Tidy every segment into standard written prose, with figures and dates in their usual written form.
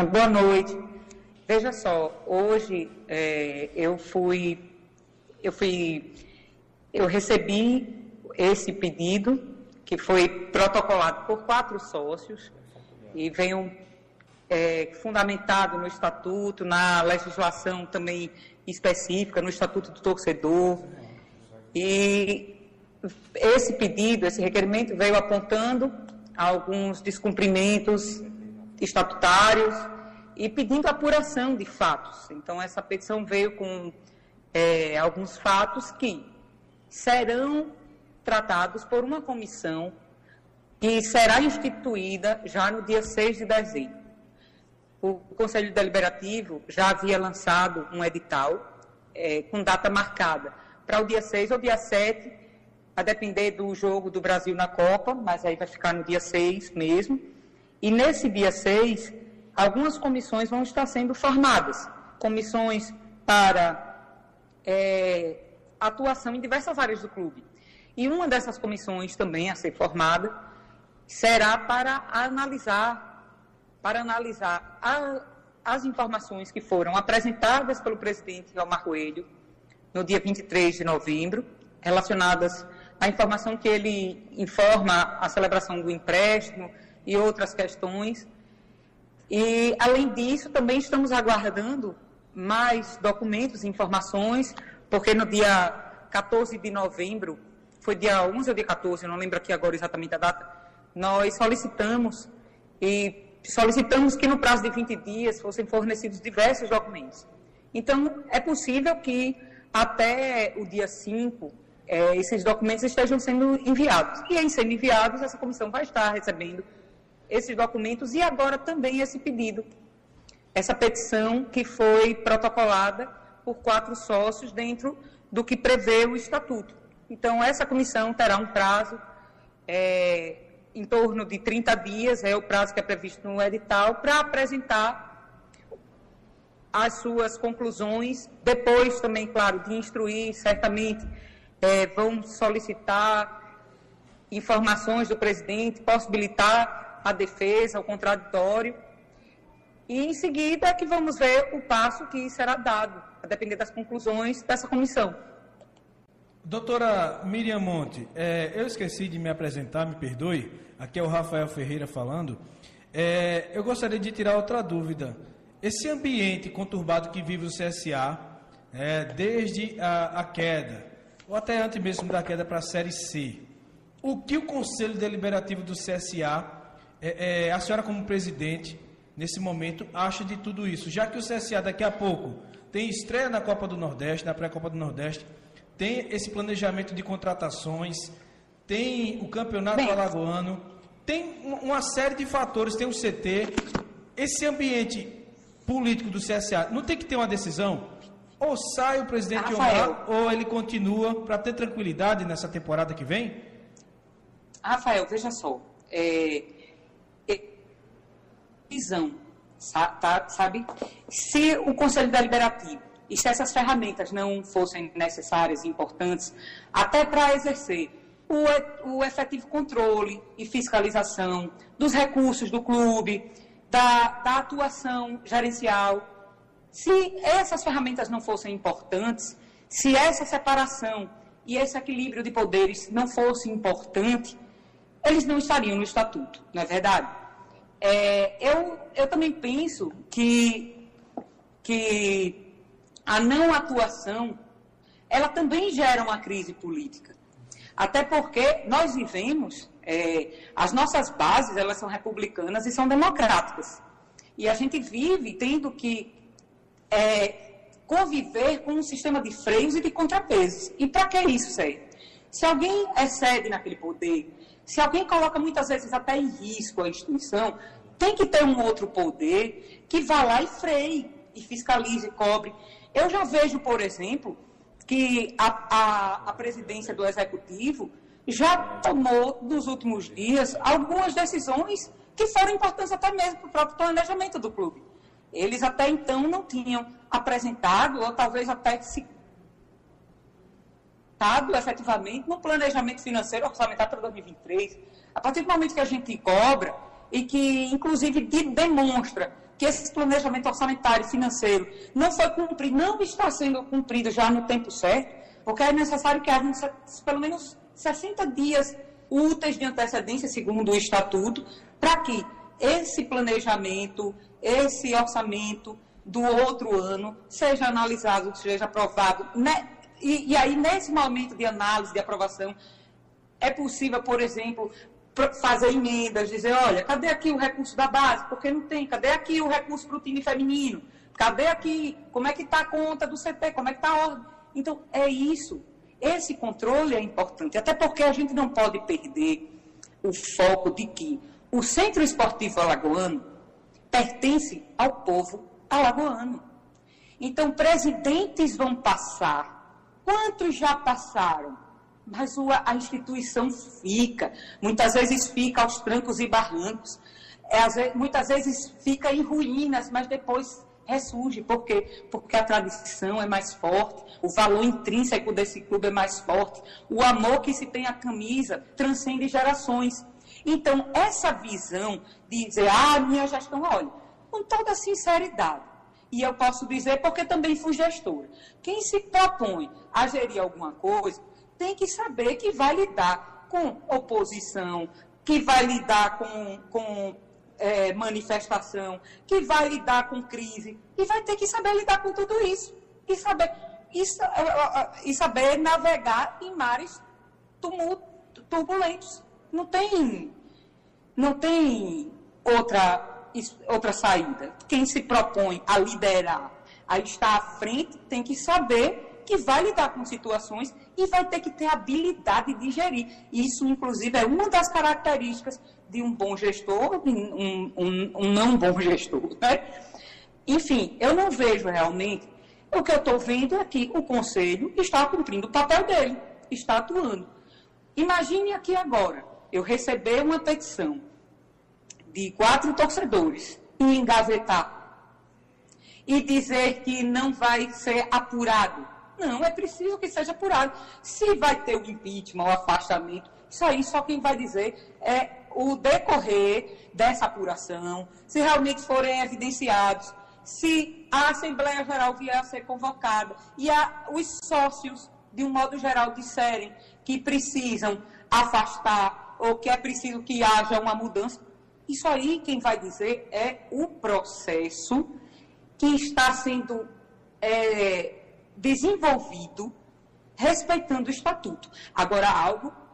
Boa noite. Veja só, hoje eu recebi esse pedido que foi protocolado por 4 sócios e venho fundamentado no estatuto, na legislação também específica, no estatuto do torcedor. E esse pedido, esse requerimento veio apontando alguns descumprimentos estatutários e pedindo apuração de fatos. Então, essa petição veio com alguns fatos que serão tratados por uma comissão que será instituída já no dia 6 de dezembro. O Conselho Deliberativo já havia lançado um edital com data marcada para o dia 6 ou dia 7, a depender do jogo do Brasil na Copa, mas aí vai ficar no dia 6 mesmo. E nesse dia 6, algumas comissões vão estar sendo formadas. Comissões para atuação em diversas áreas do clube. E uma dessas comissões também a ser formada será para analisar as informações que foram apresentadas pelo presidente Elmar Coelho no dia 23 de novembro, relacionadas à informação que ele informa a celebração do empréstimo e outras questões. E, além disso, também estamos aguardando mais documentos e informações, porque no dia 14 de novembro, foi dia 11 ou dia 14, eu não lembro aqui agora exatamente a data, nós solicitamos que no prazo de 20 dias fossem fornecidos diversos documentos. Então, é possível que até o dia 5 esses documentos estejam sendo enviados. E em sendo enviados, essa comissão vai estar recebendo esses documentos e agora também esse pedido, essa petição que foi protocolada por 4 sócios dentro do que prevê o estatuto. Então, essa comissão terá um prazo em torno de 30 dias, é o prazo que é previsto no edital, para apresentar as suas conclusões. Depois também, claro, de instruir, certamente, vão solicitar informações do presidente, possibilitar a defesa, o contraditório. E, em seguida, é que vamos ver o passo que será dado, a depender das conclusões dessa comissão. Doutora Miriam Monte, eu esqueci de me apresentar, me perdoe, aqui é o Rafael Ferreira falando. Eu gostaria de tirar outra dúvida. Esse ambiente conturbado que vive o CSA, desde a queda, ou até antes mesmo da queda para a Série C, o que o Conselho Deliberativo do CSA, a senhora como presidente, nesse momento, acha de tudo isso? Já que o CSA daqui a pouco tem estreia na Copa do Nordeste, na pré-Copa do Nordeste, tem esse planejamento de contratações, tem o campeonato alagoano, tem uma série de fatores, tem o CT. Esse ambiente político do CSA, não tem que ter uma decisão? Ou sai o presidente Omar, ou ele continua para ter tranquilidade nessa temporada que vem? Rafael, veja só, visão, sabe? Se o Conselho Deliberativo e se essas ferramentas não fossem necessárias e importantes, até para exercer o efetivo controle e fiscalização dos recursos do clube, da atuação gerencial, se essas ferramentas não fossem importantes, se essa separação e esse equilíbrio de poderes não fosse importante, eles não estariam no estatuto, não é verdade? Eu também penso que a não atuação, ela também gera uma crise política. Até porque nós vivemos, as nossas bases, elas são republicanas e são democráticas. E a gente vive tendo que conviver com um sistema de freios e de contrapesos. E para que isso serve? Se alguém excede naquele poder, se alguém coloca muitas vezes até em risco a instituição, tem que ter um outro poder que vá lá e freie, e fiscalize, e cobre. Eu já vejo, por exemplo, que a presidência do Executivo já tomou, nos últimos dias, algumas decisões que foram importantes até mesmo para o próprio planejamento do clube. Eles até então não tinham apresentado, ou talvez até citado efetivamente no planejamento financeiro orçamentário para 2023. A partir do momento que a gente cobra e que, inclusive, demonstra que esse planejamento orçamentário e financeiro não foi cumprido, não está sendo cumprido já no tempo certo, porque é necessário que haja pelo menos 60 dias úteis de antecedência, segundo o Estatuto, para que esse planejamento, esse orçamento do outro ano seja analisado, seja aprovado. Né? E aí, nesse momento de análise, de aprovação, é possível, por exemplo, fazer emendas, dizer, olha, cadê aqui o recurso da base? Porque não tem. Cadê aqui o recurso para o time feminino? Cadê aqui? Como é que está a conta do CT? Como é que está a ordem? Então, é isso. Esse controle é importante, até porque a gente não pode perder o foco de que o Centro Esportivo Alagoano pertence ao povo alagoano. Então, presidentes vão passar. Quantos já passaram? Mas a instituição fica. Muitas vezes fica aos trancos e barrancos. Muitas vezes fica em ruínas, mas depois ressurge. Por quê? Porque a tradição é mais forte, o valor intrínseco desse clube é mais forte, o amor que se tem à camisa transcende gerações. Então, essa visão de dizer, minha gestão, olha, com toda sinceridade, e eu posso dizer porque também fui gestora, quem se propõe a gerir alguma coisa, tem que saber que vai lidar com oposição, que vai lidar com manifestação, que vai lidar com crise, e vai ter que saber lidar com tudo isso, e saber navegar em mares turbulentos. Não tem outra saída. Quem se propõe a liderar, a estar à frente, tem que saber que vai lidar com situações e vai ter que ter habilidade de gerir. Isso, inclusive, é uma das características de um bom gestor, um não bom gestor. Né? Enfim, eu não vejo realmente. O que eu estou vendo é que o Conselho está cumprindo o papel dele, está atuando. Imagine aqui agora, eu receber uma petição de 4 torcedores e engavetar e dizer que não vai ser apurado. Não, é preciso que seja apurado. Se vai ter o impeachment, o afastamento, isso aí só quem vai dizer é o decorrer dessa apuração, se realmente forem evidenciados, se a Assembleia Geral vier a ser convocada e os sócios, de um modo geral, disserem que precisam afastar ou que é preciso que haja uma mudança. Isso aí quem vai dizer é o processo que está sendo desenvolvido respeitando o Estatuto. Agora,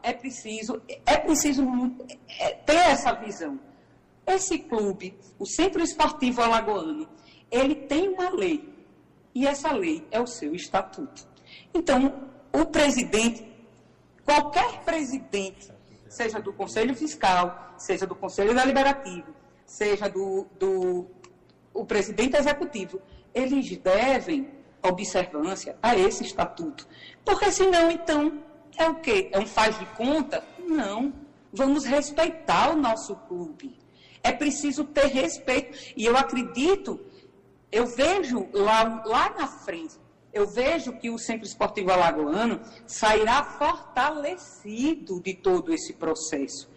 é preciso ter essa visão. Esse clube, o Centro Esportivo Alagoano, ele tem uma lei, e essa lei é o seu Estatuto. Então, o presidente, qualquer presidente, seja do Conselho Fiscal, seja do Conselho Deliberativo, seja o presidente executivo, eles devem observância a esse estatuto. Porque senão, então, é o quê? É um faz de conta? Não. Vamos respeitar o nosso clube. É preciso ter respeito. E eu acredito, eu vejo lá na frente, eu vejo que o Centro Esportivo Alagoano sairá fortalecido de todo esse processo.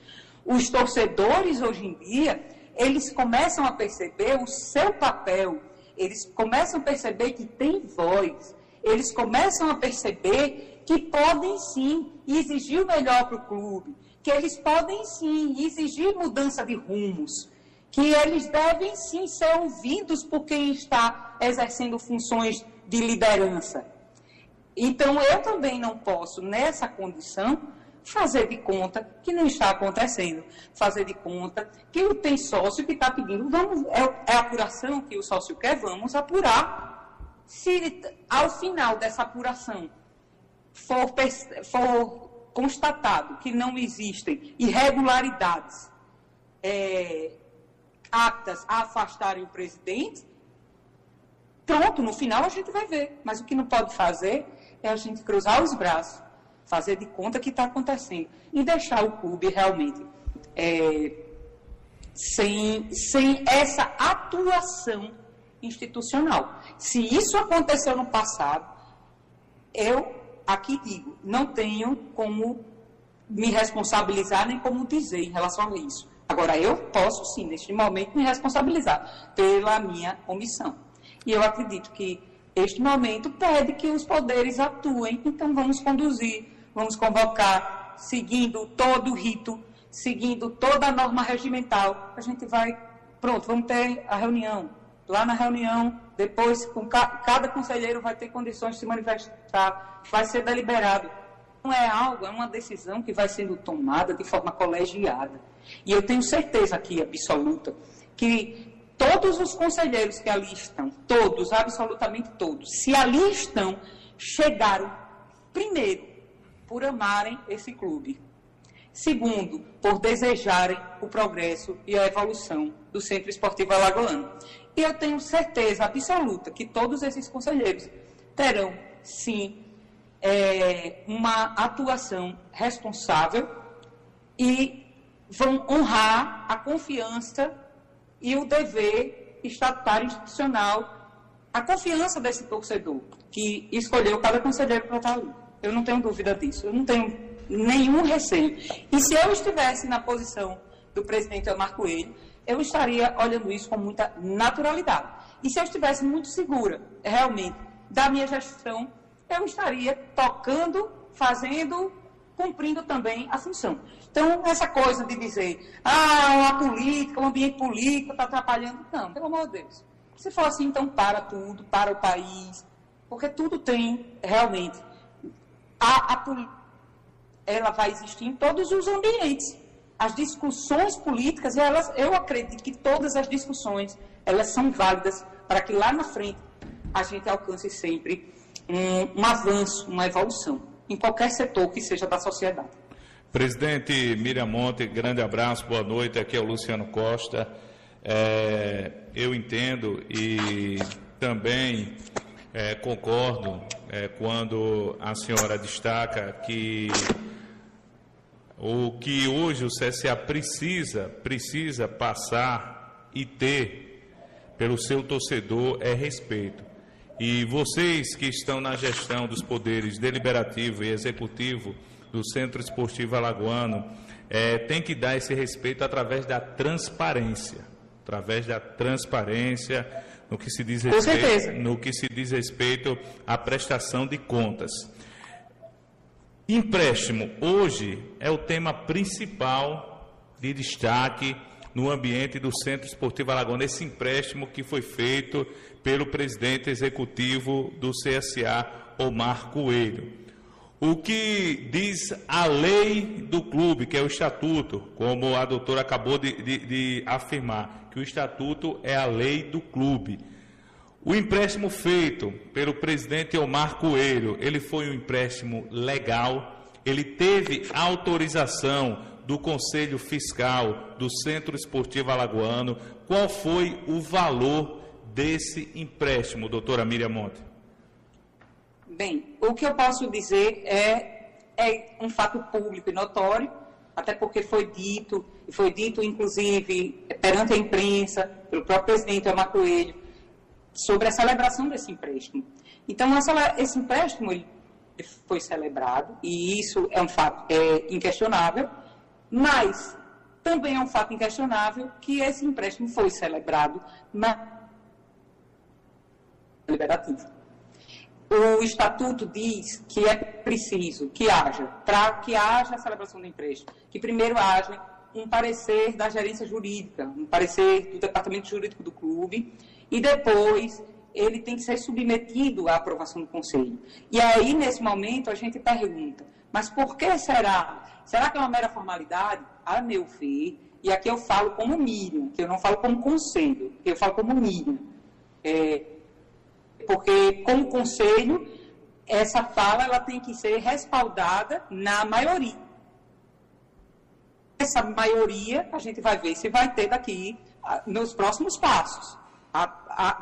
Os torcedores, hoje em dia, eles começam a perceber o seu papel, eles começam a perceber que tem voz, eles começam a perceber que podem sim exigir o melhor para o clube, que eles podem sim exigir mudança de rumos, que eles devem sim ser ouvidos por quem está exercendo funções de liderança. Então, eu também não posso, nessa condição, fazer de conta que não está acontecendo, fazer de conta que tem sócio que está pedindo, é a apuração que o sócio quer, vamos apurar. Se ao final dessa apuração for constatado que não existem irregularidades aptas a afastarem o presidente, pronto, no final a gente vai ver. Mas o que não pode fazer é a gente cruzar os braços, fazer de conta que está acontecendo e deixar o clube realmente sem essa atuação institucional. Se isso aconteceu no passado, eu aqui digo, não tenho como me responsabilizar nem como dizer em relação a isso. Agora, eu posso, sim, neste momento, me responsabilizar pela minha omissão. E eu acredito que este momento pede que os poderes atuem, então vamos conduzir, vamos convocar, seguindo todo o rito, seguindo toda a norma regimental. A gente vai, pronto, vamos ter a reunião. Lá na reunião, depois, cada conselheiro vai ter condições de se manifestar, vai ser deliberado. Não é algo, é uma decisão que vai sendo tomada de forma colegiada. E eu tenho certeza aqui, absoluta, que todos os conselheiros que ali estão, todos, absolutamente todos, se ali estão, chegaram, primeiro, por amarem esse clube. Segundo, por desejarem o progresso e a evolução do Centro Esportivo Alagoano. E eu tenho certeza absoluta que todos esses conselheiros terão, sim, uma atuação responsável e vão honrar a confiança e o dever estatutário institucional, a confiança desse torcedor que escolheu cada conselheiro para estar ali. Eu não tenho dúvida disso, eu não tenho nenhum receio. E se eu estivesse na posição do presidente Elmar Coelho, eu estaria olhando isso com muita naturalidade. E se eu estivesse muito segura, realmente, da minha gestão, eu estaria tocando, fazendo, cumprindo também a função. Então, essa coisa de dizer, a política, o ambiente político está atrapalhando, não, pelo amor de Deus. Se for assim, então para tudo, para o país, porque tudo tem, realmente, a política, ela vai existir em todos os ambientes. As discussões políticas, eu acredito que todas as discussões, elas são válidas para que lá na frente a gente alcance sempre um avanço, uma evolução, em qualquer setor que seja da sociedade. Presidente Miriam Monte, grande abraço, boa noite, aqui é o Luciano Costa. Eu entendo e também concordo quando a senhora destaca que o que hoje o CSA precisa passar e ter pelo seu torcedor é respeito. E vocês que estão na gestão dos poderes deliberativo e executivo do Centro Esportivo Alagoano têm que dar esse respeito através da transparência. No que se diz respeito à prestação de contas. Empréstimo, hoje, é o tema principal de destaque no ambiente do Centro Esportivo Alagoano. Esse empréstimo que foi feito pelo presidente executivo do CSA, Elmar Coelho. O que diz a lei do clube, que é o estatuto, como a doutora acabou de afirmar, que o estatuto é a lei do clube. O empréstimo feito pelo presidente Elmar Coelho, ele foi um empréstimo legal, ele teve autorização do Conselho Fiscal do Centro Esportivo Alagoano. Qual foi o valor desse empréstimo, doutora Miriam Monte? Bem, o que eu posso dizer é um fato público e notório, até porque foi dito inclusive perante a imprensa, pelo próprio presidente Elmar Coelho, sobre a celebração desse empréstimo. Então, esse empréstimo ele foi celebrado, e isso é um fato inquestionável, mas também é um fato inquestionável que esse empréstimo foi celebrado na deliberativa. O estatuto diz que é preciso que haja, para que haja a celebração do empréstimo, que primeiro haja um parecer da gerência jurídica, um parecer do departamento jurídico do clube, e depois ele tem que ser submetido à aprovação do conselho. E aí, nesse momento, a gente pergunta, mas por que será? Será que é uma mera formalidade? A meu ver, e aqui eu falo como Miriam, que eu não falo como conselho, eu falo como Miriam. Porque, como conselho, essa fala ela tem que ser respaldada na maioria. Essa maioria, a gente vai ver se vai ter daqui nos próximos passos.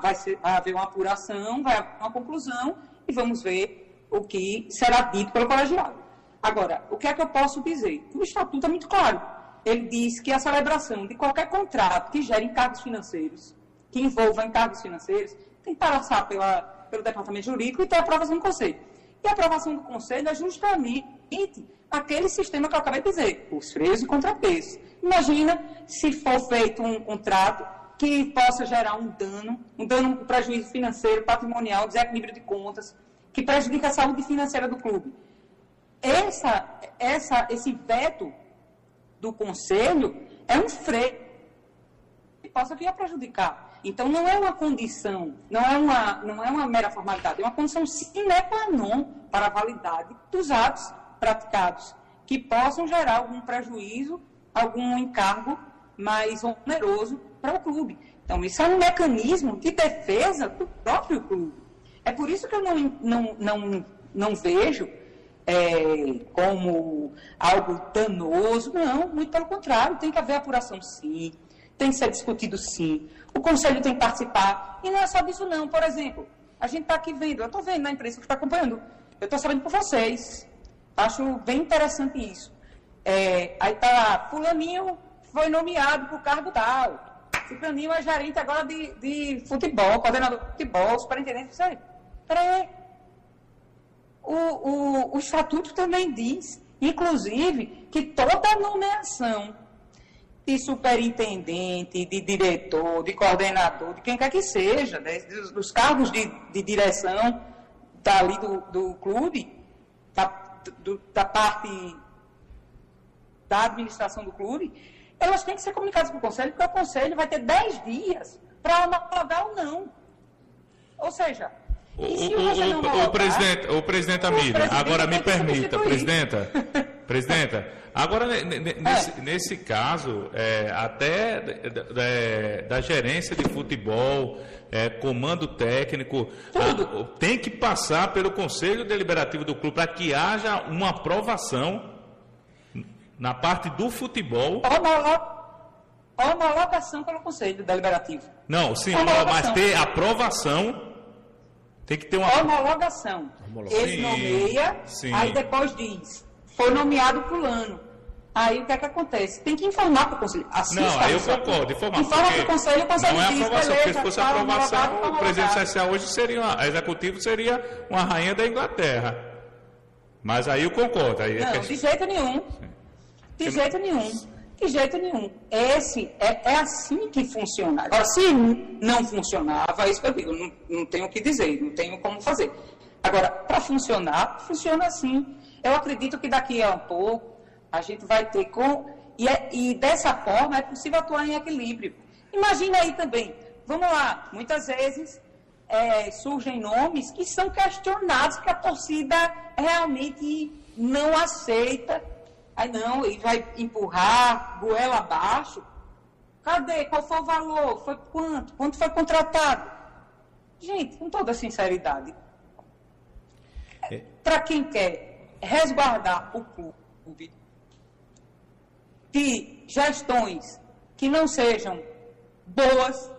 Vai haver uma apuração, vai haver uma conclusão e vamos ver o que será dito pelo colegiado. Agora, o que é que eu posso dizer? O estatuto é muito claro. Ele diz que a celebração de qualquer contrato que gere encargos financeiros, que envolva encargos financeiros, tem que passar pelo departamento jurídico e ter a aprovação do conselho. E a aprovação do conselho é justamente permite aquele sistema que eu acabei de dizer, os freios e contrapesos. Imagina se for feito um contrato que possa gerar um prejuízo financeiro, patrimonial, desequilíbrio de contas, que prejudica a saúde financeira do clube. Esse veto do Conselho é um freio que possa vir a prejudicar. Então, não é uma condição, não é uma mera formalidade, é uma condição sine qua non para a validade dos atos praticados, que possam gerar algum prejuízo, algum encargo mais oneroso para o clube. Então, isso é um mecanismo de defesa do próprio clube. É por isso que eu não vejo como algo danoso. Não, muito pelo contrário, tem que haver apuração sim, tem que ser discutido sim, o Conselho tem que participar, e não é só disso não. Por exemplo, a gente está aqui vendo, eu estou vendo na imprensa que está acompanhando, eu estou sabendo por vocês, acho bem interessante isso. Aí está lá, fulaninho foi nomeado para o cargo tal, fulaninho é gerente agora de futebol, coordenador de futebol, superintendente, sério. Peraí. O estatuto também diz, inclusive, que toda nomeação de superintendente, de diretor, de coordenador, de quem quer que seja, dos cargos de direção dali do clube, da parte da administração do clube, elas têm que ser comunicadas para o Conselho, porque o Conselho vai ter 10 dias para homologar ou não. Ou seja, o presidente Amília, agora me permita, presidenta, agora nesse caso, até da gerência de futebol, comando técnico, tem que passar pelo Conselho Deliberativo do clube para que haja uma aprovação na parte do futebol. Homologação pelo Conselho Deliberativo. Não, sim, mas ter aprovação. Tem que ter uma homologação. Ele nomeia, sim. Aí depois diz, foi nomeado fulano. Aí o que é que acontece? Tem que informar para o Conselho. Aí eu concordo, informa para o Conselho, o Conselho não diz, é aprovação, beleza, porque se fosse aprovação, o presidente social hoje executivo seria uma rainha da Inglaterra. Mas aí eu concordo. Aí não, de jeito nenhum. De jeito nenhum. É assim que funciona. Agora, se não funcionava, isso que eu digo, não tenho o que dizer, não tenho como fazer. Agora, para funcionar, funciona assim. Eu acredito que daqui a um pouco a gente vai ter e dessa forma é possível atuar em equilíbrio. Imagina aí também, vamos lá, muitas vezes surgem nomes que são questionados, que a torcida realmente não aceita. Aí não, ele vai empurrar, goela abaixo. Cadê? Qual foi o valor? Foi quanto? Quanto foi contratado? Gente, com toda sinceridade, para quem quer resguardar o clube de gestões que não sejam boas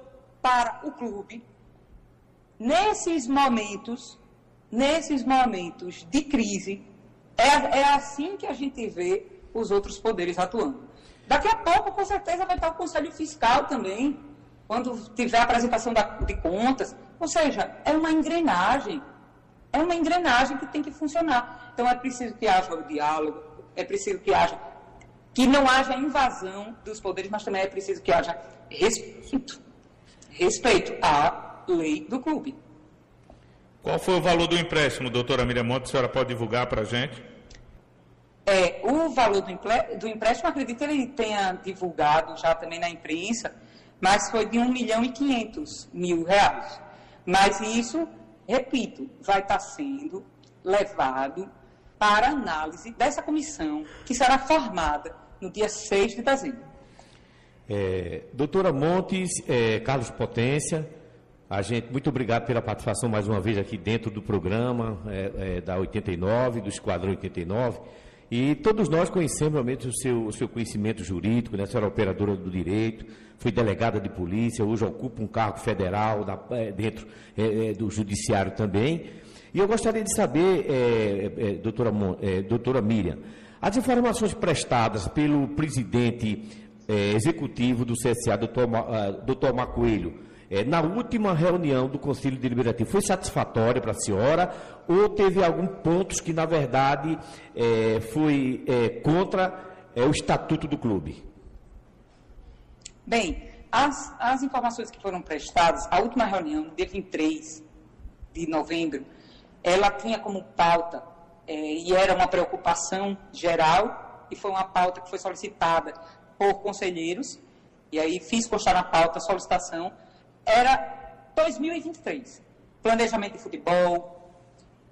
para o clube, nesses momentos de crise, é assim que a gente vê os outros poderes atuando. Daqui a pouco, com certeza, vai estar o Conselho Fiscal também, quando tiver a apresentação de contas. Ou seja, é uma engrenagem que tem que funcionar. Então, é preciso que haja o diálogo, é preciso que não haja invasão dos poderes, mas também é preciso que haja respeito à lei do clube. Qual foi o valor do empréstimo, doutora Miriam Monte? A senhora pode divulgar para a gente? O valor do empréstimo, acredito que ele tenha divulgado já também na imprensa, mas foi de R$1.500.000. Mas isso, repito, vai estar sendo levado para análise dessa comissão, que será formada no dia 6 de dezembro. Doutora Montes, Carlos Potência, muito obrigado pela participação mais uma vez aqui dentro do programa da 89, do Esquadrão 89. E todos nós conhecemos realmente o seu conhecimento jurídico, né? A senhora é operadora do direito, foi delegada de polícia, hoje ocupa um cargo federal dentro do judiciário também. E eu gostaria de saber, doutora Miriam, as informações prestadas pelo presidente executivo do CSA, doutor Omar Coelho, na última reunião do Conselho Deliberativo, foi satisfatória para a senhora ou teve alguns pontos que, na verdade, foi contra o estatuto do clube? Bem, as informações que foram prestadas, a última reunião, dia 23 de novembro, ela tinha como pauta, e era uma preocupação geral, e foi uma pauta que foi solicitada por conselheiros, e aí fiz constar na pauta a solicitação, era 2023, planejamento de futebol,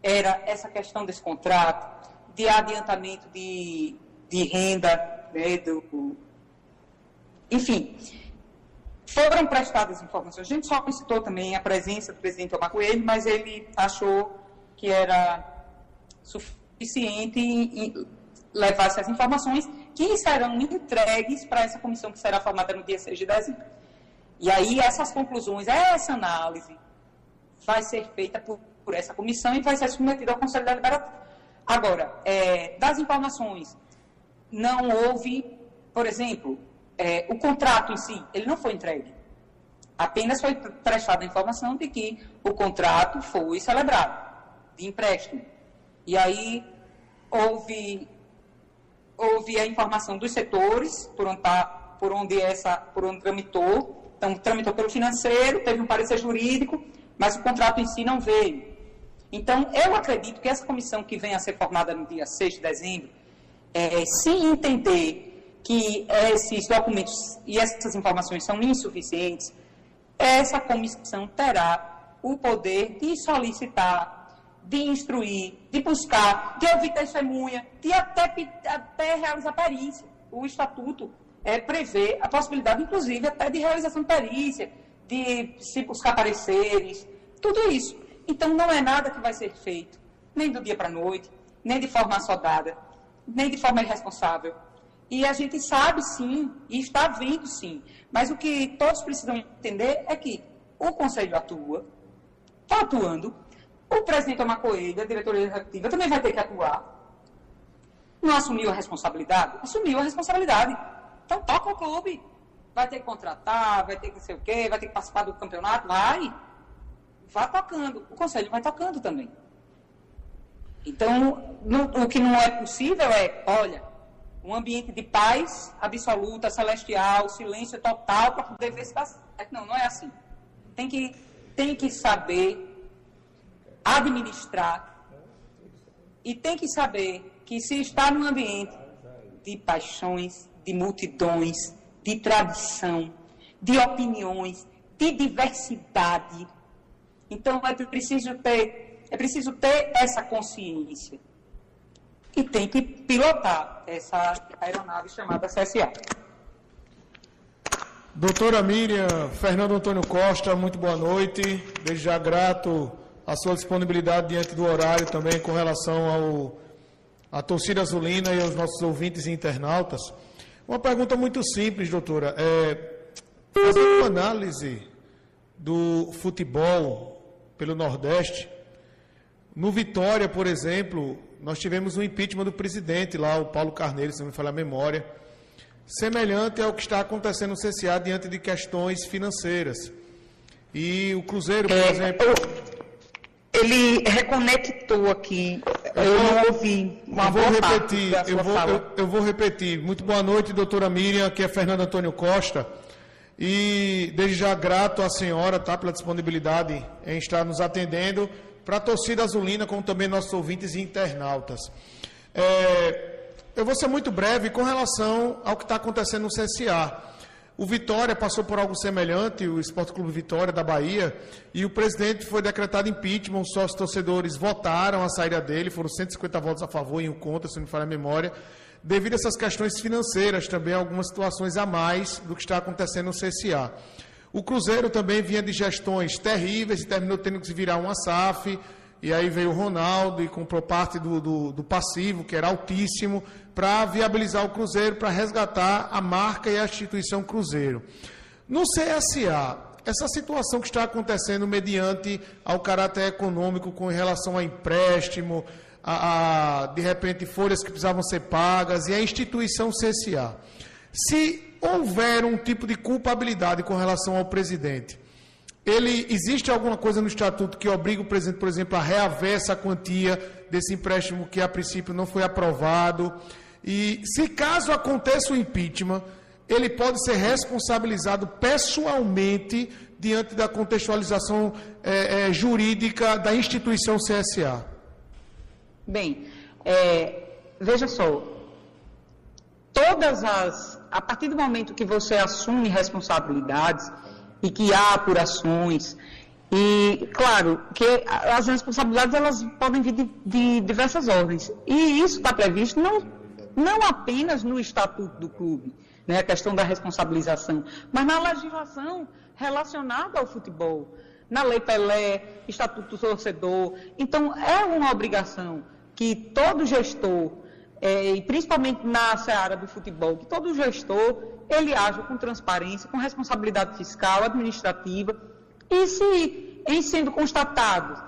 era essa questão desse contrato, de adiantamento de renda, né, enfim, foram prestadas informações. A gente só solicitou também a presença do presidente Omar Coelho, mas ele achou que era suficiente em levar essas informações que serão entregues para essa comissão que será formada no dia 6 de dezembro. E aí essas conclusões, essa análise vai ser feita por essa comissão e vai ser submetida ao Conselho Deliberativo. Agora, das informações, não houve, por exemplo, o contrato em si, ele não foi entregue. Apenas foi prestada a informação de que o contrato foi celebrado, de empréstimo. E aí houve a informação dos setores, por onde tramitou. Então, tramitou pelo financeiro, teve um parecer jurídico, mas o contrato em si não veio. Então, eu acredito que essa comissão que vem a ser formada no dia 6 de dezembro, se entender que esses documentos e essas informações são insuficientes, essa comissão terá o poder de solicitar, de instruir, de buscar, de ouvir testemunha, de até realizar perícia. O estatuto prevê a possibilidade, inclusive, até de realização de perícia, de se buscar pareceres, tudo isso. Então, não é nada que vai ser feito, nem do dia para a noite, nem de forma assodada, nem de forma irresponsável. E a gente sabe, sim, e está vendo, sim. Mas o que todos precisam entender é que o Conselho atua, está atuando, o presidente Omar Coelho, a diretoria executiva, também vai ter que atuar. Não assumiu a responsabilidade? Assumiu a responsabilidade. Então, toca o clube. Vai ter que contratar, vai ter que não sei o quê, vai ter que participar do campeonato, vai tocando. O Conselho vai tocando também. Então, o que não é possível olha, um ambiente de paz absoluta, celestial, silêncio total para poder ver se está certo. Não é assim. Tem que saber administrar e tem que saber que se está num ambiente de paixões, de multidões, de tradição, de opiniões, de diversidade, então é preciso ter essa consciência e tem que pilotar essa aeronave chamada CSA. Doutora Miriam, Fernando Antônio Costa, muito boa noite. Desde já grato a sua disponibilidade diante do horário também com relação à torcida azulina e aos nossos ouvintes e internautas. Uma pergunta muito simples, doutora. Fazendo uma análise do futebol pelo Nordeste, no Vitória, por exemplo, nós tivemos um impeachment do presidente lá, o Paulo Carneiro, se não me falha a memória, semelhante ao que está acontecendo no CSA diante de questões financeiras. E o Cruzeiro, por exemplo... Ele reconectou aqui, eu não ouvi uma boa parte da sua fala. Eu vou repetir. Muito boa noite, doutora Miriam, aqui é Fernando Antônio Costa. E desde já grato à senhora pela disponibilidade em estar nos atendendo, para a torcida azulina, como também nossos ouvintes e internautas. Eu vou ser muito breve com relação ao que está acontecendo no CSA. O Vitória passou por algo semelhante, o Esporte Clube Vitória da Bahia, e o presidente foi decretado impeachment, os sócios torcedores votaram a saída dele, foram 150 votos a favor e um contra, se não me falha a memória, devido a essas questões financeiras, também algumas situações a mais do que está acontecendo no CSA. O Cruzeiro também vinha de gestões terríveis e terminou tendo que se virar uma SAF, e aí veio o Ronaldo e comprou parte do passivo, que era altíssimo, para viabilizar o Cruzeiro, para resgatar a marca e a instituição Cruzeiro. No CSA, essa situação que está acontecendo mediante ao caráter econômico com relação a empréstimo, de repente, folhas que precisavam ser pagas, e a instituição CSA. Se houver um tipo de culpabilidade com relação ao presidente, Existe alguma coisa no estatuto que obriga o presidente, por exemplo, a reaver essa quantia desse empréstimo que a princípio não foi aprovado? E se caso aconteça o impeachment, ele pode ser responsabilizado pessoalmente diante da contextualização jurídica da instituição CSA? Bem, veja só, a partir do momento que você assume responsabilidades e que há apurações, e claro que as responsabilidades elas podem vir de diversas ordens, e isso está previsto não apenas no estatuto do clube, né, a questão da responsabilização, mas na legislação relacionada ao futebol, na Lei Pelé, Estatuto do Torcedor. Então, é uma obrigação que todo gestor, e principalmente na seara do futebol, que todo gestor, ele age com transparência, com responsabilidade fiscal, administrativa, e se, em sendo constatados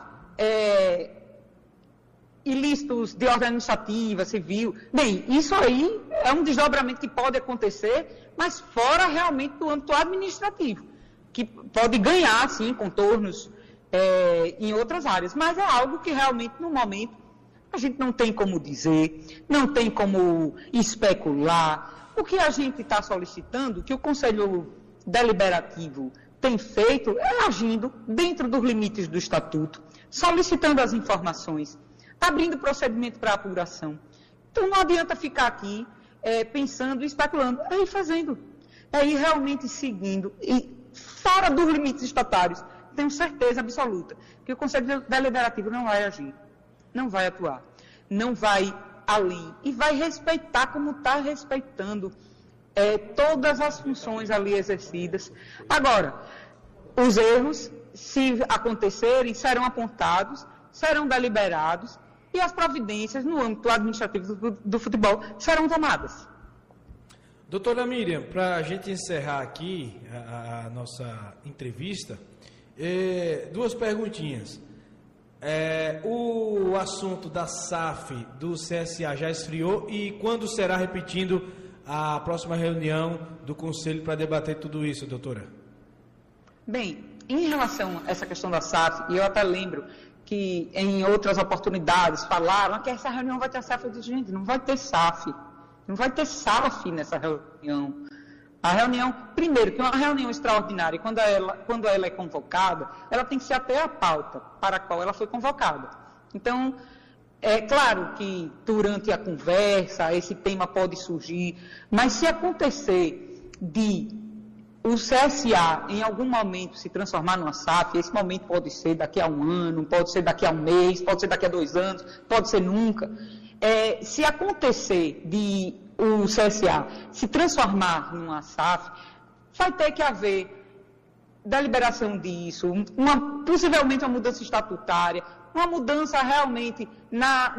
ilícitos de ordem administrativa, civil, bem, isso aí é um desdobramento que pode acontecer, mas fora realmente do âmbito administrativo, que pode ganhar, sim, contornos em outras áreas, mas é algo que realmente, no momento, a gente não tem como dizer, não tem como especular. O que a gente está solicitando, que o Conselho Deliberativo tem feito, é agindo dentro dos limites do Estatuto, solicitando as informações, abrindo procedimento para apuração. Então, não adianta ficar aqui pensando e especulando, é ir fazendo, é ir realmente seguindo, e fora dos limites estatários, tenho certeza absoluta que o Conselho Deliberativo não vai agir, não vai atuar, não vai além, e vai respeitar como está respeitando todas as funções ali exercidas. Agora, os erros, se acontecerem, serão apontados, serão deliberados, e as providências no âmbito administrativo do futebol serão tomadas. Doutora Miriam, para a gente encerrar aqui a nossa entrevista, duas perguntinhas. O assunto da SAF do CSA já esfriou, e quando será repetindo a próxima reunião do Conselho para debater tudo isso, doutora? Bem, em relação a essa questão da SAF, e eu até lembro que em outras oportunidades falaram que essa reunião vai ter SAF. Eu disse, gente, não vai ter SAF. Não vai ter SAF nessa reunião. A reunião, primeiro, que é uma reunião extraordinária, quando ela é convocada, ela tem que ser até a pauta para a qual ela foi convocada. Então, é claro que durante a conversa esse tema pode surgir, mas se acontecer de o CSA em algum momento se transformar numa SAF, esse momento pode ser daqui a um ano, pode ser daqui a um mês, pode ser daqui a 2 anos, pode ser nunca. Se acontecer de o CSA se transformar numa SAF, vai ter que haver deliberação disso, possivelmente uma mudança estatutária, uma mudança realmente na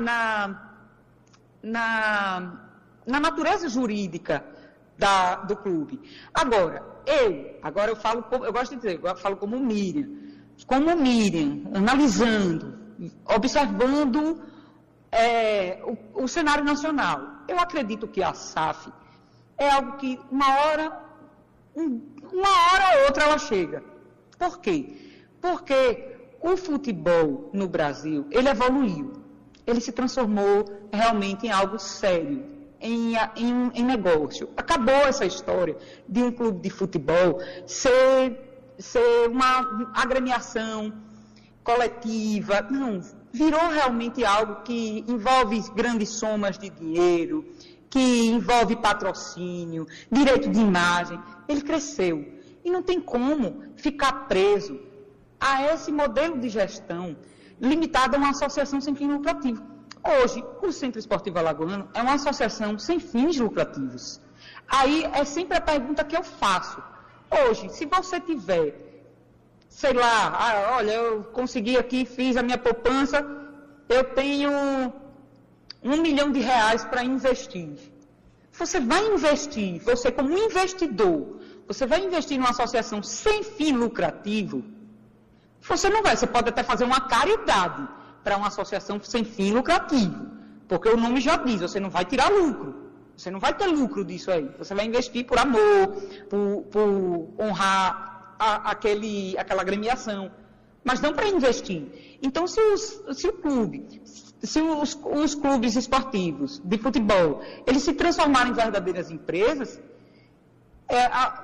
natureza jurídica do clube. Agora eu falo, eu gosto de dizer, eu falo como Miriam, analisando, observando o cenário nacional. Eu acredito que a SAF é algo que uma hora ou outra ela chega. Por quê? Porque o futebol no Brasil, ele evoluiu. Ele se transformou realmente em algo sério, em negócio. Acabou essa história de um clube de futebol ser uma agremiação coletiva. Não, virou realmente algo que envolve grandes somas de dinheiro, que envolve patrocínio, direito de imagem. Ele cresceu. E não tem como ficar preso a esse modelo de gestão limitado a uma associação sem fins lucrativos. Hoje, o Centro Esportivo Alagoano é uma associação sem fins lucrativos. Aí é sempre a pergunta que eu faço. Hoje, se você tiver, sei lá, olha, eu consegui aqui, fiz a minha poupança, eu tenho R$1 milhão para investir. Você vai investir, você como investidor, você vai investir numa associação sem fim lucrativo? Você não vai, você pode até fazer uma caridade para uma associação sem fim lucrativo, porque o nome já diz, você não vai tirar lucro, você não vai ter lucro disso aí, você vai investir por amor, por honrar aquela agremiação, mas não para investir. Então, se os clubes esportivos de futebol, eles se transformarem em verdadeiras empresas,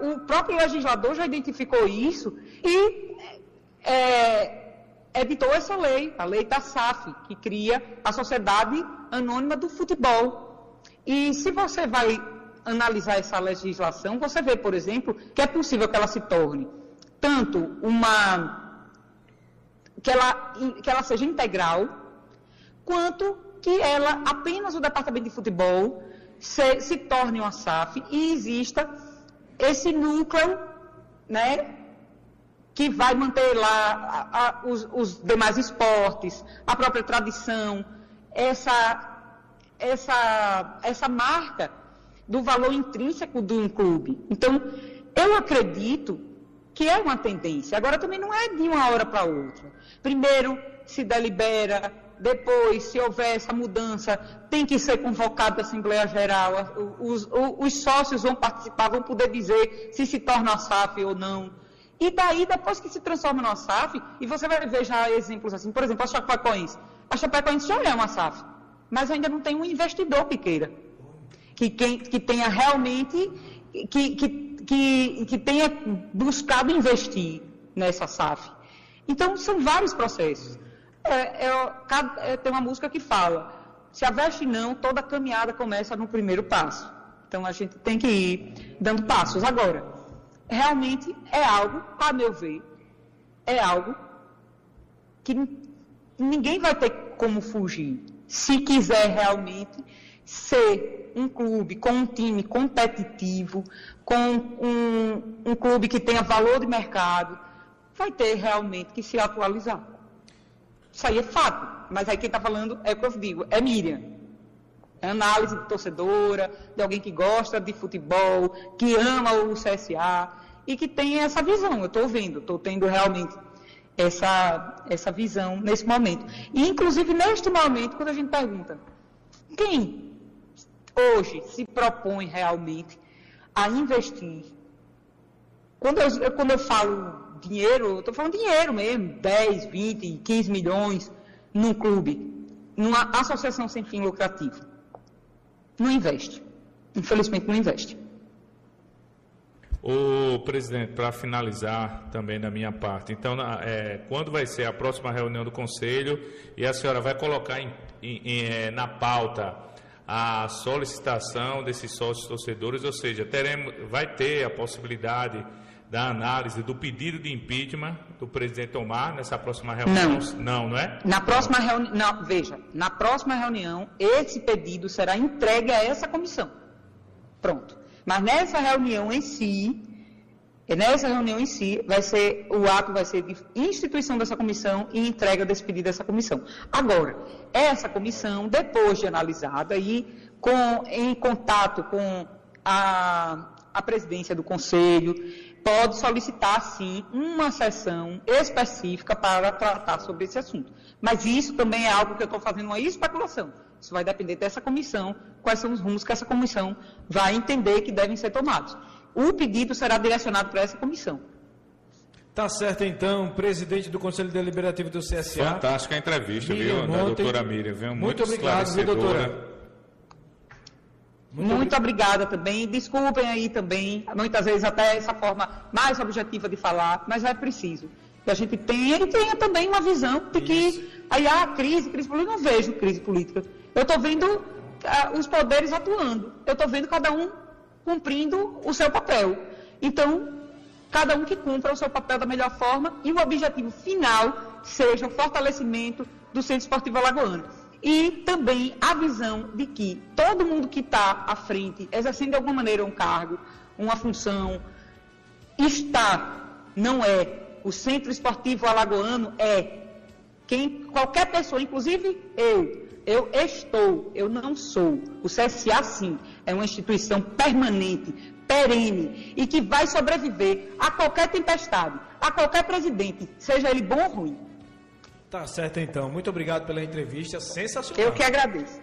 o próprio legislador já identificou isso e editou essa lei, a lei da SAF, que cria a Sociedade Anônima do Futebol. E se você vai analisar essa legislação, você vê, por exemplo, que é possível que ela se torne tanto que ela seja integral, quanto que ela, apenas o departamento de futebol, se torne uma SAF e exista esse núcleo, né, que vai manter lá os demais esportes, a própria tradição, essa marca do valor intrínseco de um clube. Então, eu acredito que é uma tendência. Agora, também não é de uma hora para outra. Primeiro se delibera, depois, se houver essa mudança, tem que ser convocada a Assembleia Geral, os sócios vão participar, vão poder dizer se torna uma SAF ou não. E daí, depois que se transforma numa SAF, e você vai ver já exemplos assim, por exemplo, a Chapecoense. A Chapecoense já é uma SAF, mas ainda não tem um investidor que queira, que tenha realmente, que tenha buscado investir nessa SAF. Então, são vários processos. Tem uma música que fala, se a veste não, toda caminhada começa no primeiro passo. Então, a gente tem que ir dando passos. Agora, realmente é algo, a meu ver, é algo que ninguém vai ter como fugir. Se quiser realmente ser um clube com um time competitivo, com um clube que tenha valor de mercado, vai ter realmente que se atualizar. Isso aí é fato, mas aí quem está falando é o que eu digo, é Miriam. É análise de torcedora, de alguém que gosta de futebol, que ama o CSA e que tem essa visão. Eu estou vendo, estou tendo realmente essa visão nesse momento. E, inclusive, neste momento, quando a gente pergunta, quem hoje se propõe realmente a investir? Quando eu falo dinheiro, eu estou falando dinheiro mesmo, 10, 20, 15 milhões num clube, numa associação sem fim lucrativo. Não investe. Infelizmente, não investe. Ô, presidente, para finalizar também da minha parte, então, quando vai ser a próxima reunião do Conselho e a senhora vai colocar na pauta a solicitação desses sócios torcedores, ou seja, vai ter a possibilidade da análise do pedido de impeachment do presidente Omar nessa próxima reunião? Não é? Na próxima reunião, não, veja, na próxima reunião, esse pedido será entregue a essa comissão. Pronto. Mas nessa reunião em si, o ato vai ser de instituição dessa comissão e entrega desse pedido a essa comissão. Agora, essa comissão, depois de analisada e em contato com a presidência do Conselho, pode solicitar, sim, uma sessão específica para tratar sobre esse assunto. Mas isso também é algo que eu estou fazendo uma especulação. Isso vai depender dessa comissão, quais são os rumos que essa comissão vai entender que devem ser tomados. O pedido será direcionado para essa comissão. Tá certo, então, presidente do Conselho Deliberativo do CSA. Fantástica a entrevista, viu, da doutora Miriam. Viu? Muito obrigado, viu, doutora? Muito obrigada também. Desculpem aí também, muitas vezes até essa forma mais objetiva de falar, mas é preciso que a gente tenha também uma visão de que aí há crise política. Eu não vejo crise política. Eu estou vendo os poderes atuando. Eu estou vendo cada um cumprindo o seu papel. Então, cada um que cumpra o seu papel da melhor forma e o objetivo final seja o fortalecimento do Centro Esportivo Alagoano. E também a visão de que todo mundo que está à frente, exercendo de alguma maneira um cargo, uma função, não é. O Centro Esportivo Alagoano qualquer pessoa, inclusive eu estou, eu não sou. O CSA, sim, é uma instituição permanente, perene, e que vai sobreviver a qualquer tempestade, a qualquer presidente, seja ele bom ou ruim. Tá certo, então. Muito obrigado pela entrevista, sensacional. Eu que agradeço.